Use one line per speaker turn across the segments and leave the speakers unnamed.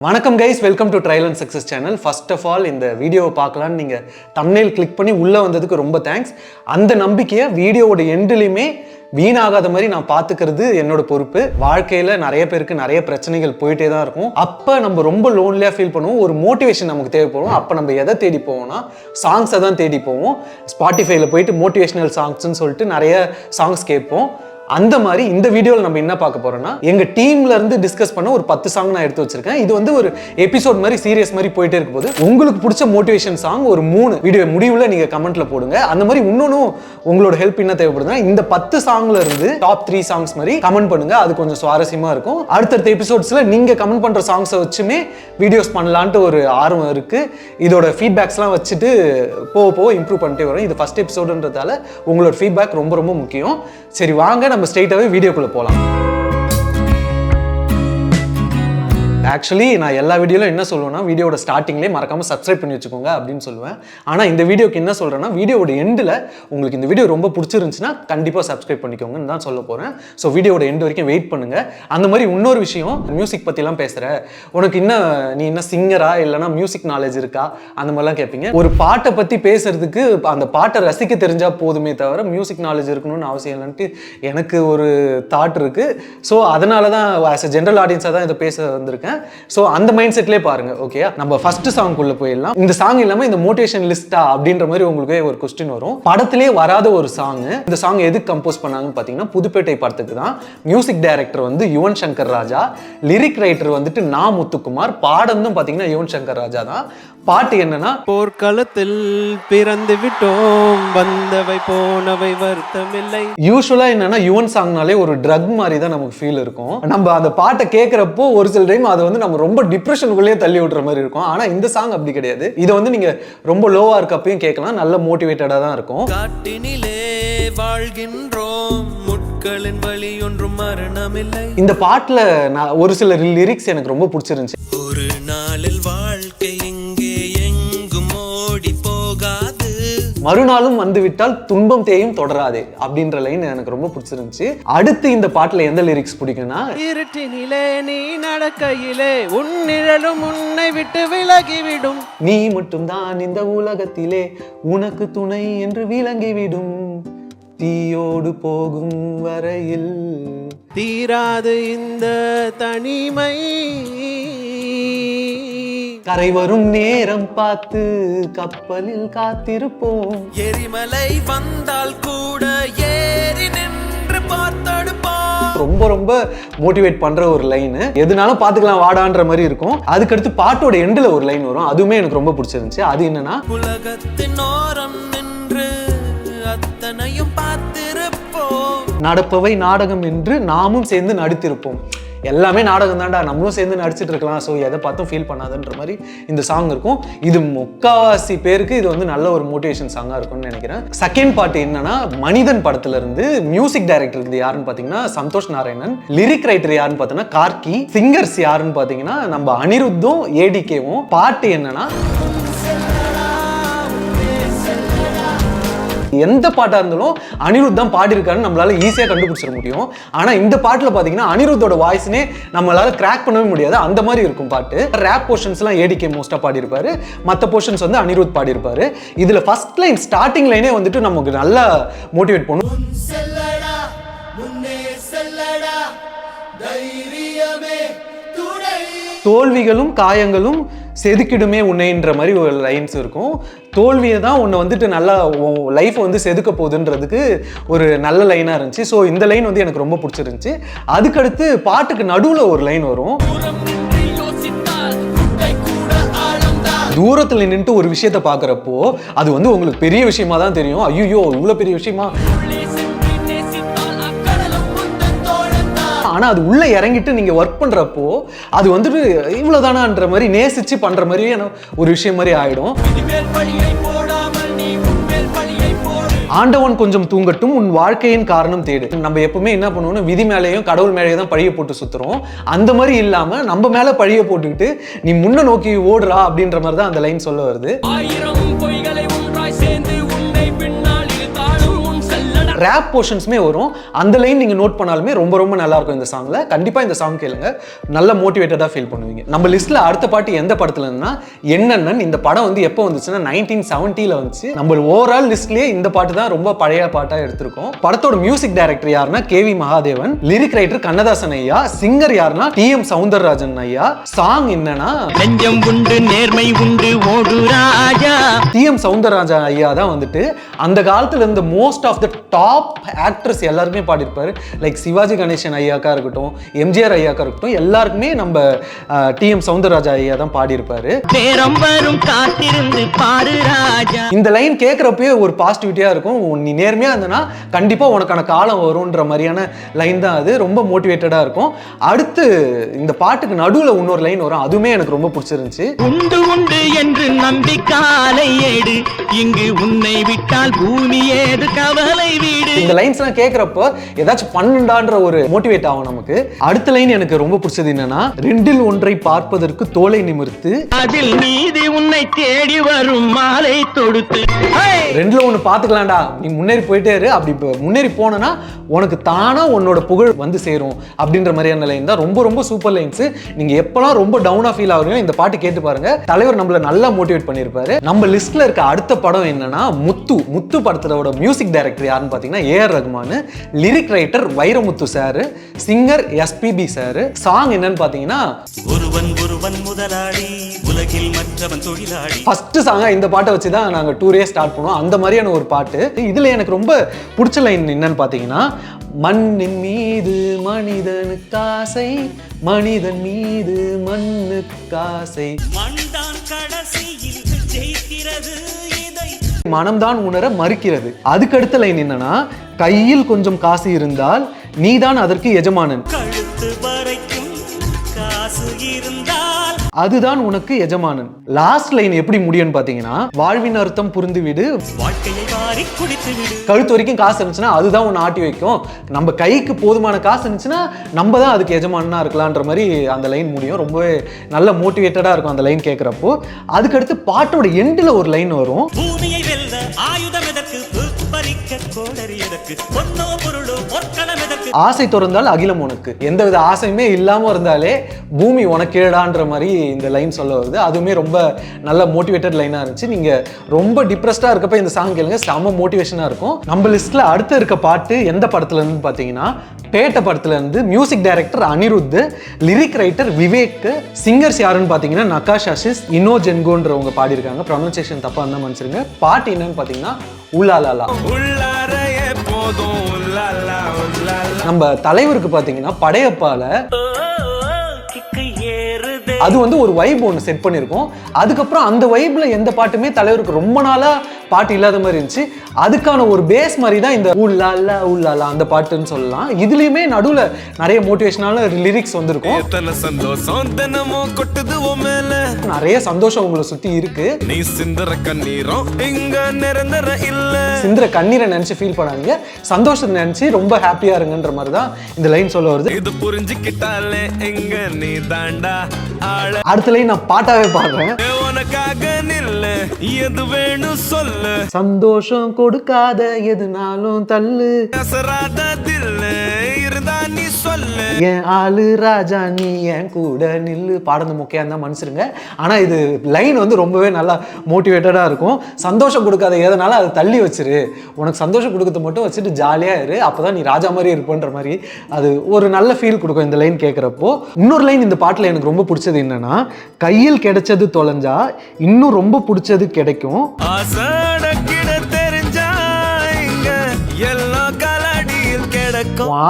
வணக்கம் guys, welcome to trial and success channel. First of all இந்த வீடியோவை பார்க்கலான்னு நீங்கள் தம்ப்நெயில் கிளிக் பண்ணி உள்ளே வந்ததுக்கு ரொம்ப தேங்க்ஸ். அந்த நம்பிக்கையை வீடியோவோட எண்டுலையுமே வீணாகாத மாதிரி நான் பார்த்துக்கிறது என்னோட பொறுப்பு. வாழ்க்கையில் நிறைய பேருக்கு நிறைய பிரச்சனைகள் போயிட்டே தான் இருக்கும். அப்போ நம்ம ரொம்ப லோன்லியாக ஃபீல் பண்ணுவோம். ஒரு மோட்டிவேஷன் நமக்கு தேவைப்படும். அப்போ நம்ம எதை தேடி போவோம்னா சாங்ஸை தான் தேடி போவோம். ஸ்பாட்டிஃபைல போயிட்டு மோட்டிவேஷனல் சாங்ஸ்ன்னு சொல்லிட்டு நிறைய சாங்ஸ் கேட்போம். அந்த மாதிரி இந்த வீடியோவில் நம்ம என்ன பார்க்க போறோம்னா, எங்க டீம்ல இருந்து டிஸ்கஸ் பண்ண ஒரு 10 சாங் நான் எடுத்து வச்சிருக்கேன். இது வந்து ஒரு எபிசோட் மாதிரி சீரியஸ் மாதிரி போயிட்டே இருக்கும் போது உங்களுக்கு பிடிச்ச மோட்டிவேஷன் சாங் ஒரு 3 வீடியோ முடிவுல நீங்க கமெண்ட்ல போடுங்க. அந்த மாதிரி இன்னொன்னும் உங்களோட ஹெல்ப் என்ன தேவைப்படுதுன்னா, இந்த 10 சாங்ல இருந்து டாப் 3 சாங்ஸ் மாதிரி கமெண்ட் பண்ணுங்க. அது கொஞ்சம் சுவாரஸ்யமா இருக்கும். அடுத்தடுத்த எபிசோட்ஸ்ல நீங்க கமெண்ட் பண்ற சாங்ஸை வச்சுமே வீடியோஸ் பண்ணலான்ட்டு ஒரு ஆர்வம் இருக்கு. இதோட ஃபீட்பேக்ஸ்லாம் வச்சுட்டு போக இம்ப்ரூவ் பண்ணிட்டே வரும். இது ஃபர்ஸ்ட் எபிசோடுன்றதால உங்களோட ஃபீட்பேக் ரொம்ப ரொம்ப முக்கியம். சரி, வாங்க நம்ம ஸ்ட்ரெயிட்டாவே வீடியோக்குள்ள போலாம். ஆக்சுவலி நான் எல்லா வீடியோவில் என்ன சொல்லுவேன்னா, வீடியோட ஸ்டார்டிங்லேயே மறக்காமல் சப்ஸ்கிரைப் பண்ணி வச்சுக்கோங்க அப்படின்னு சொல்லுவேன். ஆனால் இந்த வீடியோக்கு என்ன சொல்கிறேன்னா, வீடியோட எண்டில் உங்களுக்கு இந்த வீடியோ ரொம்ப பிடிச்சிருந்துச்சுன்னா கண்டிப்பாக சப்ஸ்கிரைப் பண்ணிக்கோங்கன்னு தான் சொல்ல போகிறேன். ஸோ வீடியோட எண்டு வரைக்கும் வெயிட் பண்ணுங்கள். அந்த மாதிரி இன்னொரு விஷயம், மியூசிக் பற்றிலாம் பேசுகிற உனக்கு நீ என்ன சிங்கரா இல்லைனா மியூசிக் நாலேஜ் இருக்கா அந்த மாதிரிலாம் கேட்பீங்க. ஒரு பாட்டை பற்றி பேசுறதுக்கு அந்த பாட்டை ரசிக்க தெரிஞ்சால் போதுமே தவிர மியூசிக் நாலேஜ் இருக்கணும்னு அவசியம் இல்லைன்ட்டு எனக்கு ஒரு தாட் இருக்குது. ஸோ அதனால தான் ஆஸ் அ ஜென்ரல் ஆடியன்ஸாக தான் இதை பேச வந்திருக்கேன். சோ அந்த மைண்ட் செட்லயே பாருங்க. ஓகே, நம்ம ஃபர்ஸ்ட் சாங் குள்ள போயிடலாம். இந்த சாங் இல்லாம இந்த மோட்டிவேஷன் லிஸ்டா அப்படின்ற மாதிரி உங்களுக்கு ஒரு क्वेश्चन வரும். படத்திலே வராத ஒரு சாங். இந்த சாங் எதுக்கு கம்போஸ் பண்ணாங்கன்னு பாத்தீங்கன்னா, புதுப்பேட்டை படத்துக்கு தான். மியூசிக் டைரக்டர் வந்து யுவன் சங்கர் ராஜா, லிரிக் ரைட்டர் வந்துட்டு நா முத்துக்குமார், பாடந்தும் பாத்தீங்கன்னா யுவன் சங்கர் ராஜா தான். பாட்டு என்னன்னா,
போர்க்களத்தில் பிறந்து விட்டோம், வந்தவை போனவை வருத்தமில்லை.
யூசுவலா என்னன்னா யுவன் சாங்னாலே ஒரு ட்ரக் மாதிரி தான் நமக்கு ஃபீல் இருக்கும். நம்ம அந்த பாட்டை கேட்கறப்போ ஒரு சில டைம் அது வந்து நம்ம ரொம்ப டிப்ரெஷனுக்குள்ளேயே தள்ளி விடுற மாதிரி இருக்கும். ஆனா இந்த சாங் அப்படி கிடையாது. இதை வந்து நீங்க ரொம்ப லோவா இருக்கப்பையும் கேட்கலாம், நல்ல மோட்டிவேட்டடா தான் இருக்கும்.
காட்டினிலே வாழ்கின்றோம், முட்களின் வழி ஒன்றும் மரணமில்லை.
இந்த பாட்டுல நான் ஒரு சில லிரிக்ஸ் எனக்கு ரொம்ப பிடிச்சிருந்துச்சு.
ஒரு நாளில் வாழ்க்கை எங்கே எங்கும் ஓடி போகாது,
மறுநாளும் வந்து விட்டால் துன்பம் தேயும் தொடராதே அப்படின்ற லைன் எனக்கு ரொம்ப பிடிச்சிருந்துச்சு. அடுத்து இந்த பாட்டுல எந்த லிரிக்ஸ் பிடிக்கும்னா,
இருட்டினிலே நீ நடக்கையிலே உன் நிழலும் உன்னை விட்டு விலகிவிடும்,
நீ மட்டும் தான் இந்த உலகத்திலே உனக்கு துணை என்று விளங்கிவிடும், தீயோடு போகும் வரையில்
தீராது இந்த தனிமை,
கரை வரும் நேரம் பார்த்து கப்பலில் காத்திருப்போம்,
எரிமலை வந்தால் கூட ஏறி நின்று பார்த்தெடுப்போம்.
ரொம்ப ரொம்ப மோட்டிவேட் பண்ற ஒரு லைன். எதுனாலும் பாத்துக்கலாம் வாடான்ற மாதிரி இருக்கும். அதுக்கடுத்து பாட்டோட எண்டுல ஒரு லைன் வரும். அதுவுமே எனக்கு ரொம்ப பிடிச்சிருந்துச்சு. அது என்னன்னா,
உலகத்தின் ஓரம் நின்று அத்தனையும் பார்த்திருப்போம்,
நடப்பவை நாடகம் என்று நாமும் சேர்ந்து நடித்திருப்போம். எல்லாமே நாடகம் தான்டா, நம்மளும் சேர்ந்து நடிச்சிட்டு இருக்கலாம். ஸோ எதை பார்த்தும் ஃபீல் பண்ணாதுன்ற மாதிரி இந்த சாங் இருக்கும். இது முக்காவாசி பேருக்கு இது வந்து நல்ல ஒரு மோட்டிவேஷன் சாங்காக இருக்கும்னு நினைக்கிறேன். செகண்ட் பாட்டு என்னன்னா, மனிதன் படத்துல இருந்து மியூசிக் டைரக்டர் இது யாருன்னு பார்த்தீங்கன்னா சந்தோஷ் நாராயணன், லிரிக் ரைட்டர் யாருன்னு பார்த்தீங்கன்னா கார்கி, சிங்கர்ஸ் யாருன்னு பார்த்தீங்கன்னா நம்ம அனிருத்தும் ஏடிகேவும். பாட்டு என்னன்னா, எந்த பாட்டா இருந்தாலும் அனிருத் தான் பாடியிருக்காருன்னு நம்மளால ஈஸியா கண்டுபிடிச்சிட முடியும். ஆனா இந்த பாட்டுல பாத்தீங்கன்னா அனிருத்தோட வாய்ஸ்னே நம்மளால கிராக் பண்ணவே முடியாது. அந்த மாதிரி இருக்கும் பாட்டு. ரேப் போர்ஷன்ஸ் எல்லாம் ஏடிகே மோஸ்டா பாடியிருப்பாரு, மற்ற போர்ஷன்ஸ் வந்து அனிருத் பாடியிருப்பாரு. இதுல ஃபர்ஸ்ட் லைன், ஸ்டார்டிங் லைனே வந்துட்டு நமக்கு நல்லா மோட்டிவேட் பண்ணும். தோல்விகளும் காயங்களும் செதுக்கிடுமே உன்னைன்ற மாதிரி ஒரு லைன்ஸ் இருக்கும். தோல்வியை தான் உன்னை வந்துட்டு நல்லா லைஃப் வந்து செதுக்க போகுதுன்றதுக்கு ஒரு நல்ல லைனாக இருந்துச்சு. ஸோ இந்த லைன் வந்து எனக்கு ரொம்ப பிடிச்சிருந்துச்சு. அதுக்கடுத்து பாட்டுக்கு நடுவில் ஒரு லைன் வரும். தூரத்தில் நின்றுட்டு ஒரு விஷயத்தை பார்க்குறப்போ அது வந்து உங்களுக்கு பெரிய விஷயமா தான் தெரியும். ஐயோ இவ்வளோ பெரிய விஷயமா, ஆனா அது உள்ள இறங்கிட்டு நீங்க ஒர்க் பண்றப்போ அது வந்துட்டு இவ்வளவுதானான்ற மாதிரி நேசிச்சு பண்ற மாதிரியே ஒரு விஷயம் மாதிரி ஆயிடும். ஆண்டவன் கொஞ்சம் தூங்கட்டும், உன் வாழ்க்கையின் காரணம் தேடு. நம்ம எப்பவுமே என்ன பண்ணுவோம்னா, விதி மேலேயும் கடவுள் மேலேயும் தான் பழிய போட்டு சுத்துறோம். அந்த மாதிரி இல்லாம நம்ம மேல பழிய போட்டுக்கிட்டு நீ முன்ன நோக்கி ஓடுறா அப்படின்ற மாதிரி தான் அந்த லைன் சொல்ல வருது. ரேப் போர்ஷன்ஸுமே வரும். அந்த லைன் நீங்கள் நோட் பண்ணாலுமே ரொம்ப ரொம்ப நல்லா இருக்கும் இந்த சாங்ல. கண்டிப்பாக இந்த சாங் கேளுங்க, நல்ல மோட்டிவேட்டடாக ஃபீல் பண்ணுவீங்க. நம்ம லிஸ்ட்டில் அடுத்த பாட்டு எந்த படத்துல இருந்துன்னா என்னென்னு. இந்த படம் வந்து எப்போ வந்துச்சுன்னா 1970 வந்துச்சு. நம்ம ஓவரால் லிஸ்ட்லேயே இந்த பாட்டு தான் ரொம்ப பழைய பாட்டாக எடுத்திருக்கோம். படத்தோட மியூசிக் டைரக்டர் யாருன்னா KV Mahadevan, lyric writer Kannadasan ஐயா, சிங்கர் யாருன்னா TM சௌந்தரராஜன் ஐயா. சாங் என்னன்னா
நெஞ்சம் உண்டு நேர்மை உண்டு ஓடு ராஜா.
TM சௌந்தரராஜன் ஐயா தான் வந்துட்டு அந்த காலத்துல இருந்த most of the top actors எல்லாருமே பாடியிருப்பாரு. லைக் சிவாஜி கணேசன் ஐயாக்கா இருக்கட்டும், MGR ஐயாக்கா இருக்கட்டும், எல்லாருக்குமே நம்ம TM சௌந்தரராஜன் ஐயா தான் பாடியிருப்பாரு.
நேரம் வரும் காத்திருந்து பாரு ராஜா.
இந்த லைன் கேட்குறப்பயே ஒரு பாசிட்டிவிட்டியா இருக்கும். நீ நேர்மையா இருந்தனா கண்டிப்பா உனக்கான காலம் வரும்ன்ற மாதிரியான லைன் தான் அது. ரொம்ப மோட்டிவேட்டடா இருக்கும். அடுத்து இந்த பாட்டுக்கு நடுவில் இன்னொரு லைன் வரும், அதுவுமே எனக்கு ரொம்ப பிடிச்சிருந்துச்சு.
உண்டு உண்டு என்று நம்பி காலை ஏடு, இங்கு உன்னை விட்டால் பூமி ஏது கவலை வீடு.
இந்த லைன்ஸ் எல்லாம் கேட்கிறப்போ ஏதாச்சும் பண்ணுண்டான்ற ஒரு மோட்டிவேட் ஆகும் நமக்கு. அடுத்த லைன் எனக்கு ரொம்ப பிடிச்சது என்னன்னா, ரெண்டில் ஒன்றை பார்ப்பதற்கு தோலை நிமிர்த்து,
அதில் நீதி உன்னை தேடி வரும் மாலை தொடுத்து.
ரெண்டுல ஒண்ணு பாத்துக்கலாம்டா, நீ முன்னேறி போயிட்டே இரு, அப்படி முன்னேறி போனா உனக்கு தானா உன்னோட புகழ் வந்து சேரும் அப்படின்ற மாதிரியான லைன் தான். ரொம்ப ரொம்ப சூப்பர் லைன்ஸ். நீங்க எப்பெல்லாம் ரொம்ப டவுனா ஃபீல் ஆகுறீங்களோ இந்த பாட்டு கேட்டு பாருங்க. தலைவர் நம்மள நல்லா மோட்டிவேட் பண்ணிருப்பாரு. நம்ம லிஸ்ட்ல இருக்க அடுத்த படம் என்னன்னா முத்து படத்தோட மியூசிக் டைரக்டர் யாருன்னு பாத்தீங்கன்னா AR Rahman, lyric writer Vairamuthu sir, singer SPB sir. Song என்னன்னு பாத்தீங்கன்னா
ஒருவன் ஒருவன் முதலாளி உலகில் மற்றவன் தொழிலாளி.
ஃபர்ஸ்ட் சாங்கா இந்த பாட்டை வச்சு தான் நாங்கள் டூரே ஸ்டார்ட் பண்ணுவோம். அந்த மாதிரியான ஒரு பாட்டு. இதில் எனக்கு ரொம்ப பிடிச்ச லைன் என்னன்னு பார்த்தீங்கன்னா, மண்ணின் மீது மனிதனுக்காசை, மனிதன் மீது மண்ணுக்காசை,
மண்தான் கடைசியில் ஜெயிக்கிறது, இதை
மனம்தான் உணர மறுக்கிறது. அதுக்கடுத்த லைன் என்னன்னா, கையில் கொஞ்சம் காசு இருந்தால் நீதான் அதற்கு எஜமானன்,
கழுத்து வரைக்கும் காசு இருந்தால்
அதுதான் உனக்கு எஜமானன். லாஸ்ட் லைன் எப்படி முடியும்னு பாத்தீங்கன்னா, வாழ்வின் அர்த்தம் புரிந்து விடு,
வாழ்க்கையை வாரி குடித்து விடு,
கழுத்து வரைக்கும் காசு இருந்துச்சுன்னா அதுதான் உன்னை ஆட்டி வைக்கும், நம்ம கைக்கு போதுமான காசு இருந்துச்சுன்னா நம்ம தான் அதுக்கு எஜமானா இருக்கலான்ற மாதிரி அந்த லைன் முடியும். ரொம்பவே நல்ல மோட்டிவேட்டடா இருக்கும் அந்த லைன் கேட்கிறப்போ. அதுக்கடுத்து பாட்டோட எண்டில் ஒரு லைன் வரும்,
பூமியை வெல்ல ஆயுதம் எதற்கு, பறிக்க கோடரி எதற்கு, பொன்னோ பொருளோ பொற்களம் எதற்கு,
ஆசை துறந்தால் அகிலம் உனக்கு. எந்தவித ஆசையுமே இல்லாம இருந்தாலே பூமி உனக்கேடான்ற மாதிரி இந்த லைன் சொல்ல வருது. அதுவுமே ரொம்ப நல்ல மோட்டிவேட்டட் லைனா இருந்துச்சு. நீங்க ரொம்ப டிப்ரெஸ்டா இருக்கப்ப இந்த சாங் கேளுங்க, செம மோட்டிவேஷனா இருக்கும். நம்ம லிஸ்ட்ல அடுத்து இருக்க பாட்டு எந்த படத்துல இருந்து பாத்தீங்கன்னா, பேட்ட படத்துல இருந்து. Music director Anirudh, lyric writer Vivek, singers யாருன்னு பாத்தீங்கன்னா நகாஷ் ஆஷிஸ், இனோ ஜென்கோன்றவங்க பாடியிருக்காங்க. ப்ரொனன்சியேஷன் தப்பா இருந்தா மன்னிச்சிருங்க. பாட்டு என்னன்னு பாத்தீங்கன்னா உல்லாலாலா. நம்ம தலைவருக்கு பாத்தீங்கன்னா படையப்பால அது வந்து ஒரு வைப் ஒன்று செட் பண்ணியிருக்கோம். அதுக்கப்புறம் அந்த வைப்ல எந்த பாட்டுமே தலைவருக்கு ரொம்ப நாளா பாட்டு இல்லாத மாதிரி இருந்துச்சு. அதுக்கான ஒரு பேஸ் மாதிரி தான் இந்த உல்லாலா உல்லாலா அந்த பாட்டுன்னு சொல்லலாம். இதுலயுமே நடுவுல நிறைய மோட்டிவேஷனான லிரிக்ஸ் வந்திருக்கும். நிறைய சந்தோஷம் உங்களை சுத்தி இருக்கு.
நீ சிந்தற கண்ணீரும் இங்க நிரந்தர இல்ல,
சிந்தற கண்ணீரை நினைச்சு ஃபீல் பண்ணாதீங்க, சந்தோஷத்தை நினைச்சு ரொம்ப ஹாப்பியா இருங்கன்ற மாதிரி தான் இந்த லைன் சொல்ல வருது.
இது புரிஞ்சுக்கிட்டாலே எங்க நீ தாண்டா ஆள.
அடுத்த லைன் நான் பாட்டாவே பாடுறேன்.
உனக்காக நில்ல எது வேணும் சொல்லு,
சந்தோஷம் கொடுக்காத எதுனாலும் தள்ளு,
அசராத தில்ல இருந்தா நீ சொல்லு,
என் ஆளு ராஜா நீ என் கூட நில்லு. பாடுறது முக்கியம் தான் மனுஷருங்க. ஆனா இது லைன் வந்து ரொம்பவே நல்லா மோட்டிவேட்டடா இருக்கும். சந்தோஷம் கொடுக்காத எதனால அதை தள்ளி வச்சிரு, உனக்கு சந்தோஷம் கொடுக்கறது மட்டும் வச்சுட்டு ஜாலியா இரு, அப்பதான் நீ ராஜா மாதிரி இருப்பன்ற மாதிரி அது ஒரு நல்ல ஃபீல் கொடுக்கும் இந்த லைன் கேட்கிறப்போ. இன்னொரு லைன் இந்த பாட்டுல எனக்கு ரொம்ப பிடிச்சது என்னன்னா, கையில் கிடைச்சது தொலைஞ்சா இன்னும் ரொம்ப பிடிச்சது கிடைக்கும்,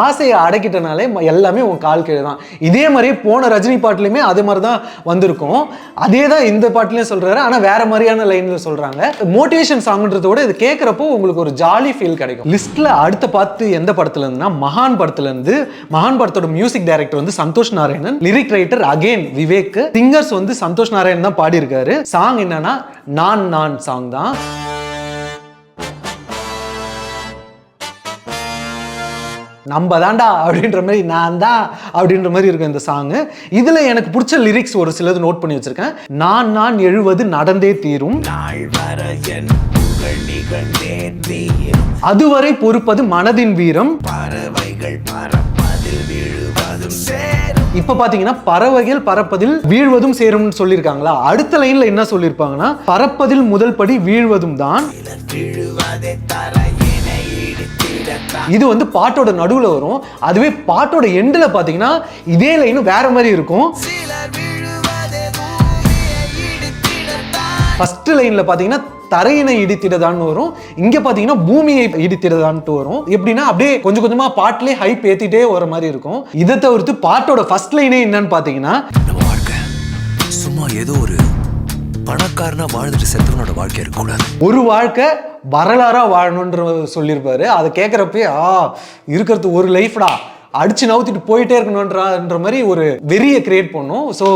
ஆசையை அடக்கிட்டனாலே எல்லாமே உன் கால் கீழே தான். இதே மாதிரி போன ரஜினி பாட்டுலையுமே அதே மாதிரி தான் வந்திருக்கும். அதே தான் இந்த பாட்டுலையும் சொல்றாரு, ஆனா வேற மாதிரியான லைன்ல சொல்றாங்க. மோட்டிவேஷன் சாங்ன்றத விட இது கேட்கிறப்போ உங்களுக்கு ஒரு ஜாலி ஃபீல் கிடைக்கும். லிஸ்ட்ல அடுத்த பாட்டு எந்த படத்துல இருந்துன்னா மகான் படத்துல இருந்து. மகான் படத்தோட மியூசிக் டைரக்டர் வந்து Santhosh Narayanan, lyric writer again Vivek, singers வந்து சந்தோஷ் நாராயணன் தான் பாடியிருக்காரு. சாங் என்னன்னா நான் நான் சாங் தான். நம்ம தாண்டா அப்படின்ற மாதிரி, நான் தான் அப்படின்ற மாதிரி இருக்கும் இந்த சாங். இதுல எனக்கு பிடிச்ச லிரிக்ஸ் ஒரு சிலது நோட் பண்ணி வச்சிருக்கேன். நான் எழுவது நடந்தே தீரும், அதுவரை பொறுப்பது மனதின் வீரம். இப்ப பாத்தீங்கன்னா பறவைகள் பறப்பதில் வீழ்வதும் சேரும்னு சொல்லியிருக்காங்களா. அடுத்த லைன்ல என்ன சொல்லியிருப்பாங்கன்னா, பறப்பதில் முதல் படி வீழ்வதும் தான். இது வந்து பாட்டோட நடுவுல வரும். அதுவே பாட்டோட எண்ட்ல பாத்தீங்கன்னா இதே லைன் வேற மாதிரி இருக்கும். ஃபர்ஸ்ட் லைன்ல பாத்தீங்கன்னா தரையினை இடித்திடதான்னு வரும். இங்க பாத்தீங்கன்னா பூமியை இடித்திடதான்ட்டு வரும். எப்படின்னா அப்படியே கொஞ்சம் கொஞ்சமா பாட்டிலே ஹைப் ஏத்திட்டே வர மாதிரி இருக்கும். இதை தவிர்த்து பாட்டோட ஃபர்ஸ்ட் லைனே என்னன்னு பாத்தீங்கன்னா,
வாழ்க்கை சும்மா ஏதோ ஒரு பணக்காரனா வாழ்ந்துட்டு செத்தவனோட வாழ்க்கை இருக்கக்கூடாது,
ஒரு வாழ்க்கை வரலாறா வாழணும்ன்ற சொல்லியிருப்பாரு. அதை கேட்கறப்பே இருக்கிறது ஒரு லைஃப்டா, அடிச்சு நவுத்திட்டு போயிட்டே இருக்கணும்ன்ற மாதிரி ஒரு வெறியை கிரியேட் பண்ணும். ஸோ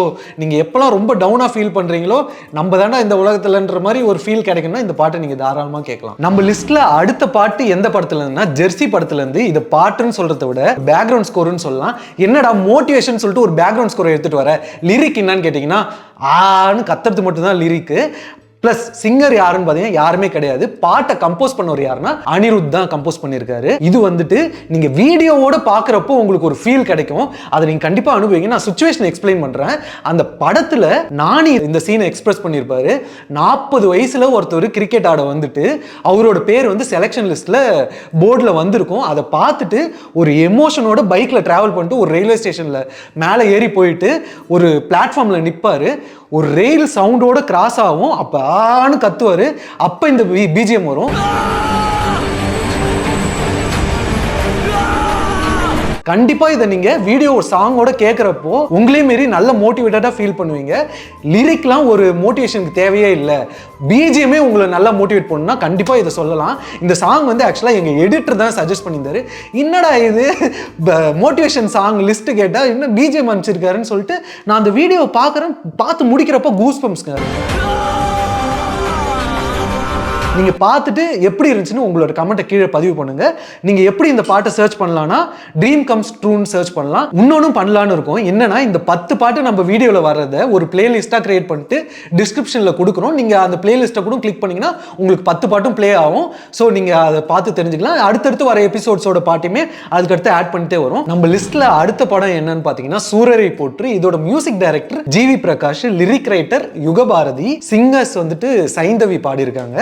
நீங்கள் எப்போல்லாம் ரொம்ப டவுனாக ஃபீல் பண்ணுறீங்களோ, நம்ம தாண்டா இந்த உலகத்துலன்ற மாதிரி ஒரு ஃபீல் கிடைக்கும்னா இந்த பாட்டை நீங்கள் தாராளமாக கேட்கலாம். நம்ம லிஸ்ட்டில் அடுத்த பாட்டு எந்த படத்துலன்னா ஜெர்சி படத்துலேருந்து. இது பாட்டுன்னு சொல்கிறத விட பேக்ரவுண்ட் ஸ்கோர்னு சொல்லலாம். என்னடா மோட்டிவேஷன் சொல்லிட்டு ஒரு பேக்ரவுண்ட் ஸ்கோரை எடுத்துகிட்டு வர, லிரிக் என்னன்னு கேட்டிங்கன்னா ஆன்னு கத்துறது மட்டும்தான் லிரிக்கு. பிளஸ் சிங்கர் யாருன்னு பார்த்தீங்கன்னா யாருமே கிடையாது. பாட்டை கம்போஸ் பண்ணவர் யாருன்னா அனிருத் தான் கம்போஸ் பண்ணியிருக்காரு. இது வந்துட்டு நீங்க வீடியோவோட பார்க்குறப்போ உங்களுக்கு ஒரு ஃபீல் கிடைக்கும். அதை நீங்க கண்டிப்பா அனுபவிங்க. நான் சுச்சுவேஷன் எக்ஸ்பிளைன் பண்றேன். அந்த படத்துல நானி இந்த சீனை எக்ஸ்பிரஸ் பண்ணியிருப்பாரு. 40 வயசுல ஒருத்தர் கிரிக்கெட் ஆட வந்துட்டு அவரோட பேர் வந்து செலெக்ஷன் லிஸ்ட்ல போர்டில் வந்திருக்கும். அதை பார்த்துட்டு ஒரு எமோஷனோட பைக்ல டிராவல் பண்ணிட்டு ஒரு ரயில்வே ஸ்டேஷன்ல மேலே ஏறி போயிட்டு ஒரு பிளாட்ஃபார்ம்ல நிற்பாரு. ஒரு ரெயில் சவுண்டோட கிராஸ் ஆகும். அப்பான்னு கத்துவாரு. அப்ப இந்த பிஜிஎம் வரும். கண்டிப்பா இதை நீங்க வீடியோ ஒரு சாங்கோட கேட்கறப்போ உங்களே மாரி நல்ல மோட்டிவேட்டடா ஃபீல் பண்ணுவீங்க. லிரிக்லாம் ஒரு மோட்டிவேஷனுக்கு தேவையே இல்லை. பிஜிஎம்மே உங்களை நல்லா மோட்டிவேட் பண்ணா கண்டிப்பா இதை சொல்லலாம். இந்த சாங் வந்து ஆக்சுவலா எங்க எடிட்டர் தான் சஜஸ்ட் பண்ணியிருந்தாரு. என்னடா இது மோட்டிவேஷன் சாங் லிஸ்ட் கேட்டா இன்னும் பிஜிஎம் அனுப்பிச்சிருக்காருன்னு சொல்லிட்டு நான் அந்த வீடியோ பார்த்து முடிக்கிறப்போ கூஸ் பம்ப்ஸ்ங்க. நீங்க பார்த்துட்டு எப்படி இருந்துச்சுன்னு உங்களோட கமெண்ட்டை கீழே பதிவு பண்ணுங்க. நீங்க எப்படி இந்த பாட்டை சர்ச் பண்ணலாம்னா ட்ரீம் கம்ஸ் ட்ரூன்னு சர்ச் பண்ணலாம். இன்னொன்னும் பண்ணலான்னு இருக்கும். என்னன்னா இந்த 10 பாட்டு நம்ம வீடியோவில் வர்றதை ஒரு பிளேலிஸ்டா கிரியேட் பண்ணிட்டு டிஸ்கிரிப்ஷன்ல கொடுக்குறோம். நீங்க அந்த பிளேலிஸ்ட்டை கூட கிளிக் பண்ணீங்கன்னா உங்களுக்கு 10 பாட்டும் பிளே ஆகும். ஸோ நீங்க அதை பார்த்து தெரிஞ்சுக்கலாம். அடுத்தடுத்து வர எபிசோட்ஸோட பாட்டுமே அதுக்கடுத்து ஆட் பண்ணிட்டே வரும். நம்ம லிஸ்ட்ல அடுத்த படம் என்னன்னு பார்த்தீங்கன்னா சூரரை போற்று. இதோட music director GV Prakash, lyric writer Yugabharathi, singers வந்துட்டு சைந்தவி பாடியிருக்காங்க.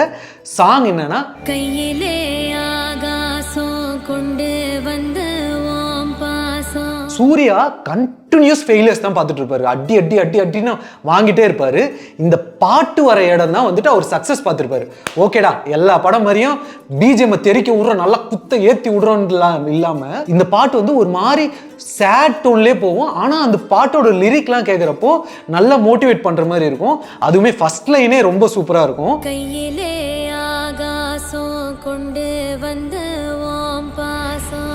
சாங் என்னன்னா,
கையிலே ஆகாசம் கொண்டு வந்து ஓம் பாசம்.
சூர்யா கண்டினியூஸ் ஃபெயிலியர்ஸ் தான் பார்த்துட்டு இருப்பாரு. அடி அடி அடி அடின்னு வாங்கிட்டே இருப்பாரு. இந்த பாட்டு வர இடம் தான் வந்துட்டு அவர் சக்சஸ் பார்த்துருப்பாரு. ஓகேடா, எல்லா படம் மாதிரியும் பிஜிஎம் தெரிக்க விடுறோம், நல்லா குத்த ஏற்றி விடுறோம் இல்லாம இந்த பாட்டு வந்து ஒரு மாதிரி சேட் டோன்லேயே போகும். ஆனால் அந்த பாட்டோட லிரிக்லாம் கேட்குறப்போ நல்லா மோட்டிவேட் பண்ணுற மாதிரி இருக்கும். அதுவுமே ஃபர்ஸ்ட் லைனே ரொம்ப சூப்பராக இருக்கும்.
கையிலே ஆகாசம் கொண்டு வந்து ஓம் பாசம்.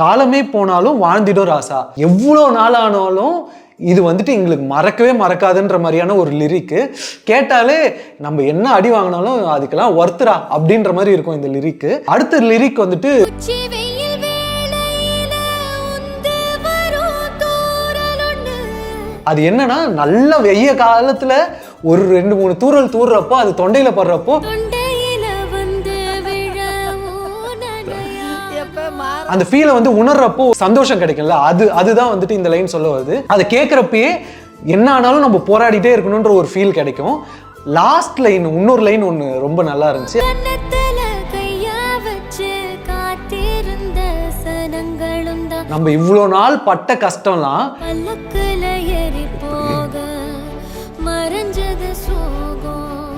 காலமே போனாலும் வாழ்ந்திடும் ராசா. எவ்வளோ நாள் ஆனாலும் இது வந்துட்டு எங்களுக்கு மறக்கவே மறக்காதுன்ற மாதிரியான ஒரு லிரிக்கு. கேட்டாலே நம்ம என்ன அடி வாங்கினாலும் அதுக்கெல்லாம் ஒர்த்துரா அப்படின்ற மாதிரி இருக்கும் இந்த லிரிக்கு. அடுத்த லிரிக் வந்துட்டு, அது என்னன்னா நல்ல வெய்ய காலத்துல ஒரு 2-3 தூறல் தூர்றப்போ அது தொண்டையில படுறப்போ அந்த ஃபீலை வந்து உணர்றப்போ சந்தோஷம் கிடைக்கும்ல, அதுதான் வந்துட்டு இந்த லைன் சொல்ல வருது. அதை கேட்குறப்பயே என்ன ஆனாலும் நம்ம போராடிட்டே இருக்கணும்ன்ற ஒரு ஃபீல் கிடைக்கும். லாஸ்ட் லைன் இன்னொரு லைன் ஒன்று ரொம்ப நல்லா இருந்துச்சு. நம்ம இவ்வளோ நாள் பட்ட கஷ்டம்லாம்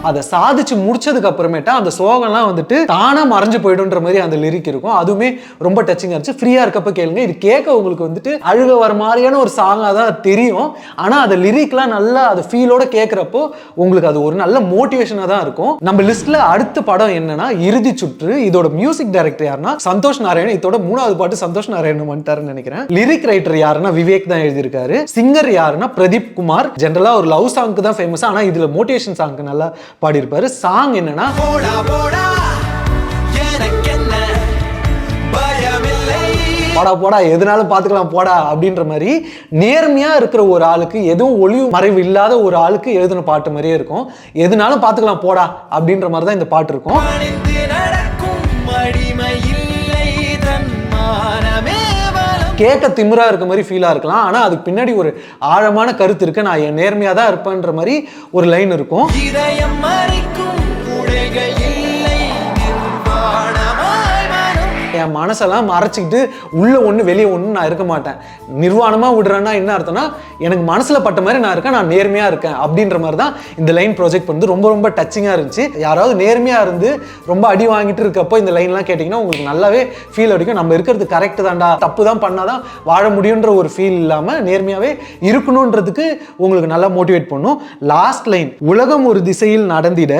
அதை சாதிச்சு முடிச்சதுக்கு அப்புறமேட்டா அந்த சோகம்லாம் வந்துட்டு தானா மறைஞ்சு போயிடுன்ற மாதிரி அந்த லிரிக் இருக்கும். அதுவுமே ரொம்ப டச்சிங்காக இருந்துச்சு. ஃப்ரீயா இருக்கப்ப கேளுங்க. இது கேட்க உங்களுக்கு வந்துட்டு அழுக வர மாதிரியான ஒரு சாங்காக தான் தெரியும். ஆனால் அந்த லிரிக்லாம் நல்லா அது ஃபீலோட கேட்குறப்போ உங்களுக்கு அது ஒரு நல்ல மோட்டிவேஷனாக தான் இருக்கும். நம்ம லிஸ்ட்ல அடுத்த படம் என்னன்னா இறுதி சுற்று. இதோட மியூசிக் டைரக்டர் யாருன்னா சந்தோஷ் நாராயணன். இதோட 3வது பாட்டு சந்தோஷ் நாராயணன் வந்துட்டாருன்னு நினைக்கிறேன். லிரிக் ரைட்டர் யாருன்னா விவேக் தான் எழுதியிருக்காரு. சிங்கர் யாருன்னா பிரதீப் குமார். ஜென்ரலா ஒரு லவ் சாங்க்கு தான் ஃபேமஸ். ஆனால் இதுல மோட்டிவேஷன் சாங்க்கு நல்லா பாடியிருப்பாரு. சாங் என்னன்னா, போடா போடா எதுனாலும் பார்த்துக்கலாம் போடா அப்படின்ற மாதிரி நேர்மையாக இருக்கிற ஒரு ஆளுக்கு எதுவும் ஒளிவு மறைவு இல்லாத ஒரு ஆளுக்கு எழுதின பாட்டு மாதிரியே இருக்கும். எதுனாலும் பார்த்துக்கலாம் போடா அப்படின்ற மாதிரி தான் இந்த பாட்டு இருக்கும். கேட்க திமிரா இருக்க மாதிரி ஃபீலாக இருக்கலாம், ஆனால் அதுக்கு பின்னாடி ஒரு ஆழமான கருத்து இருக்கு. நான் என் நேர்மையாக தான் இருப்பேன்ற மாதிரி ஒரு லைன் இருக்கும். என் மனசெல்லாம் மறைச்சிக்கிட்டு உள்ள ஒன்று வெளியே ஒன்று நான் இருக்க மாட்டேன். நிர்வாணமாக விடுறேன்னா என்ன அர்த்தம்னா எனக்கு மனசில் பட்ட மாதிரி நான் இருக்கேன், நான் நேர்மையாக இருக்கேன் அப்படின்ற மாதிரி தான் இந்த லைன் ப்ராஜெக்ட் வந்து ரொம்ப ரொம்ப டச்சிங்காக இருந்துச்சு. யாராவது நேர்மையாக இருந்து ரொம்ப அடி வாங்கிட்டு இருக்கப்போ இந்த லைன்லாம் கேட்டிங்கன்னா உங்களுக்கு நல்லாவே ஃபீல் அடிக்கும். நம்ம இருக்கிறது கரெக்டு தான்டா, தப்பு தான் பண்ணாதான் வாழ முடியுன்ற ஒரு ஃபீல் இல்லாமல் நேர்மையாகவே இருக்கணுன்றதுக்கு உங்களுக்கு நல்லா மோட்டிவேட் பண்ணும். லாஸ்ட் லைன், உலகம் ஒரு திசையில் நடந்திட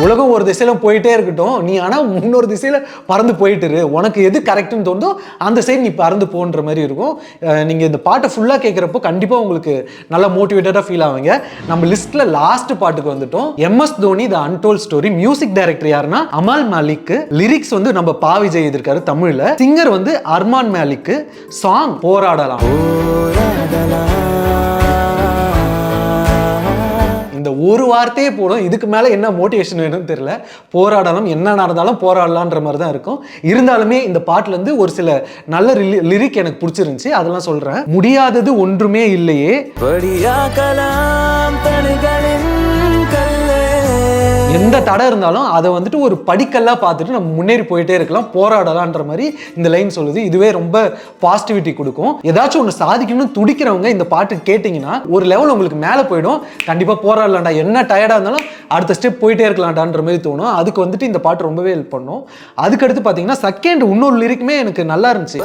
உலகம் ஒரு திசையில போயிட்டே இருக்கட்டும், நீ ஆனால் முன்னொரு திசையில பறந்து போயிட்டு உனக்கு எது கரெக்டுன்னு தோணுதோ அந்த சைடு நீ பறந்து போன்ற மாதிரி இருக்கும். நீங்கள் இந்த பாட்டை ஃபுல்லாக கேட்குறப்போ கண்டிப்பாக உங்களுக்கு நல்லா மோட்டிவேட்டடாக ஃபீல் ஆவீங்க. நம்ம லிஸ்ட்ல லாஸ்ட் பாட்டுக்கு வந்துட்டோம். MS தோனி த அன்டோல்ட் ஸ்டோரி. மியூசிக் டைரக்டர் யாருன்னா அமால் மாலிக். லிரிக்ஸ் வந்து நம்ம பா விஜய் எழுதியிருக்காரு தமிழ்ல. சிங்கர் வந்து அர்மான் மாலிக். சாங் போராடலாம். இந்த ஒரு வார்த்தையே போடும், இதுக்கு மேலே என்ன மோட்டிவேஷன் வேணும்னு தெரியல. போராடலாம், என்ன நடந்தாலும் போராடலான்ற மாதிரி தான் இருக்கும். இருந்தாலுமே இந்த பாட்டுலேருந்து ஒரு சில நல்ல லிரிக் எனக்கு பிடிச்சிருந்துச்சு, அதெல்லாம் சொல்கிறேன். முடியாதது ஒன்றுமே இல்லையே, எந்த தடை இருந்தாலும் அதை வந்துட்டு ஒரு படிக்கல்லா பார்த்துட்டு நம்ம முன்னேறி போயிட்டே இருக்கலாம், போராடலான்ற மாதிரி இந்த லைன் சொல்லுது. இதுவே ரொம்ப பாசிட்டிவிட்டி கொடுக்கும். ஏதாச்சும் ஒன்று சாதிக்கணும்னு துடிக்கிறவங்க இந்த பாட்டு கேட்டிங்கன்னா ஒரு லெவல் உங்களுக்கு மேலே போயிடும். கண்டிப்பாக போராடலாம்டா, என்ன டயர்டாக இருந்தாலும் அடுத்த ஸ்டெப் போயிட்டே இருக்கலாம்டான்ற மாதிரி தோணும். அதுக்கு வந்துட்டு இந்த பாட்டு ரொம்பவே ஹெல்ப் பண்ணும். அதுக்கடுத்து பார்த்தீங்கன்னா செகண்ட் இன்னொரு லிரிக்குமே எனக்கு நல்லா இருந்துச்சு.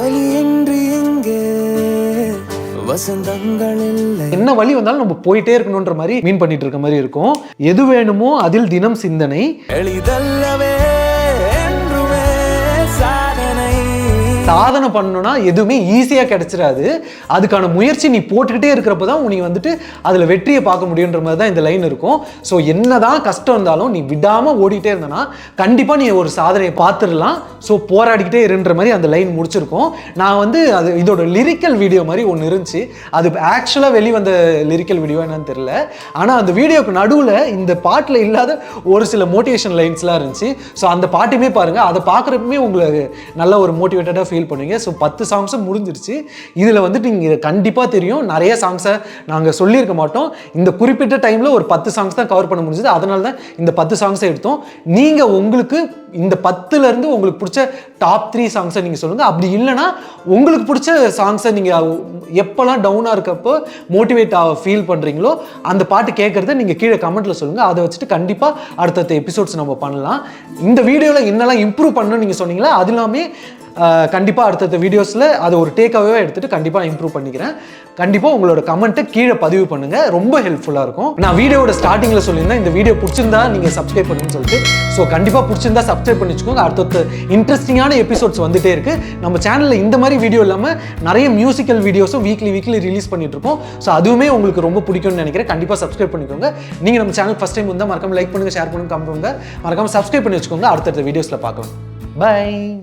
என்ன வழி வந்தாலும் நம்ம போயிட்டே இருக்கணும்ன்ற மாதிரி மீன் பண்ணிட்டு இருக்க மாதிரி இருக்கும். எது வேணுமோ அதில் தினம் சிந்தனை, சாதனை பண்ணணும்னா எதுவுமே ஈஸியாக கிடைச்சிடாது. அதுக்கான முயற்சி நீ போட்டுக்கிட்டே இருக்கிறப்ப தான் நீ வந்துட்டு அதில் வெற்றியை பார்க்க முடியுன்ற மாதிரி தான் இந்த லைன் இருக்கும். ஸோ என்னதான் கஷ்டம் இருந்தாலும் நீ விடாமல் ஓடிட்டே இருந்தனா கண்டிப்பாக நீ ஒரு சாதனையை பார்த்துடலாம். ஸோ போராடிக்கிட்டே இருன்ற மாதிரி அந்த லைன் முடிச்சிருக்கோம். நான் வந்து அது இதோட லிரிக்கல் வீடியோ மாதிரி ஒன்று இருந்துச்சு, அது ஆக்சுவலாக வெளிவந்த லிரிக்கல் வீடியோ என்னன்னு தெரியல. ஆனால் அந்த வீடியோக்கு நடுவில் இந்த பாட்டில் இல்லாத ஒரு சில மோட்டிவேஷன் லைன்ஸ்லாம் இருந்துச்சு. ஸோ அந்த பாட்டுமே பாருங்கள், அதை பார்க்குறப்பமே உங்களுக்கு நல்ல ஒரு மோட்டிவேட்டடாக ஃபீல் பண்ணுவீங்க. ஸோ 10 சாங்ஸும் முடிஞ்சிருச்சு. இதில் வந்துட்டு நீங்கள் கண்டிப்பாக தெரியும் நிறைய சாங்ஸை நாங்கள் சொல்லியிருக்க மாட்டோம். இந்த குறிப்பிட்ட டைமில் ஒரு 10 சாங்ஸ் தான் கவர் பண்ண முடிஞ்சது. அதனால தான் இந்த 10 சாங்ஸை எடுத்தோம். நீங்கள் உங்களுக்கு இந்த 10லேருந்து உங்களுக்கு பிடிச்ச டாப் 3 சாங்ஸை நீங்கள் சொல்லுங்கள். அப்படி இல்லைனா உங்களுக்கு பிடிச்ச சாங்ஸை நீங்கள் எப்போல்லாம் டவுனாக இருக்கப்போ மோட்டிவேட் ஃபீல் பண்ணுறீங்களோ அந்த பாட்டு கேட்குறத நீங்கள் கீழே கமெண்ட்டில் சொல்லுங்கள். அதை வச்சுட்டு கண்டிப்பாக அடுத்தடுத்த எபிசோட்ஸ் நம்ம பண்ணலாம். இந்த வீடியோவில் என்னெல்லாம் இம்ப்ரூவ் பண்ணணும்னு நீங்கள் சொன்னீங்களா, அது எல்லாமே கண்டிப்பாக அடுத்தடுத்த வீடியோஸில் அதை ஒரு டேக்அவே எடுத்துகிட்டு கண்டிப்பாக இம்ப்ரூவ் பண்ணிக்கிறேன். கண்டிப்பாக உங்களோட கமெண்ட்டை கீழே பதிவு பண்ணுங்கள், ரொம்ப ஹெல்ப்ஃபுல்லாக இருக்கும். நான் வீடியோட ஸ்டார்டிங்கில் சொல்லியிருந்தேன் இந்த வீடியோ பிடிச்சிருந்தா நீங்கள் சப்ஸ்கிரைப் பண்ணுன்னு சொல்லிட்டு. ஸோ கண்டிப்பாக பிடிச்சிருந்தா சப்ஸ்கிரைப் பண்ணி வச்சுக்கோங்க. அடுத்தடுத்த இன்ட்ரெஸ்டிங்கான எபிசோட்ஸ் வந்துட்டே இருக்குது. நம்ம சேனலில் இந்த மாதிரி வீடியோ இல்லாமல் நிறைய மியூசிக்கல் வீடியோஸும் வீக்லி ரிலீஸ் பண்ணிட்டு இருக்கோம். ஸோ அதுவுமே உங்களுக்கு ரொம்ப பிடிக்கும்னு நினைக்கிறேன். கண்டிப்பாக சப்ஸ்கிரைப் பண்ணிக்கோங்க. நீங்கள் நம்ம சேனல் ஃபஸ்ட் டைம் வந்தால் மறக்காம லைக் பண்ணுங்கள், ஷேர் பண்ணுங்கள், கமெண்ட் பண்ணுங்கள், மறக்காம சப்ஸ்கிரைப் பண்ணி வச்சுக்கோங்க. அடுத்தடுத்த வீடியோஸில் பார்க்கலாம். பை.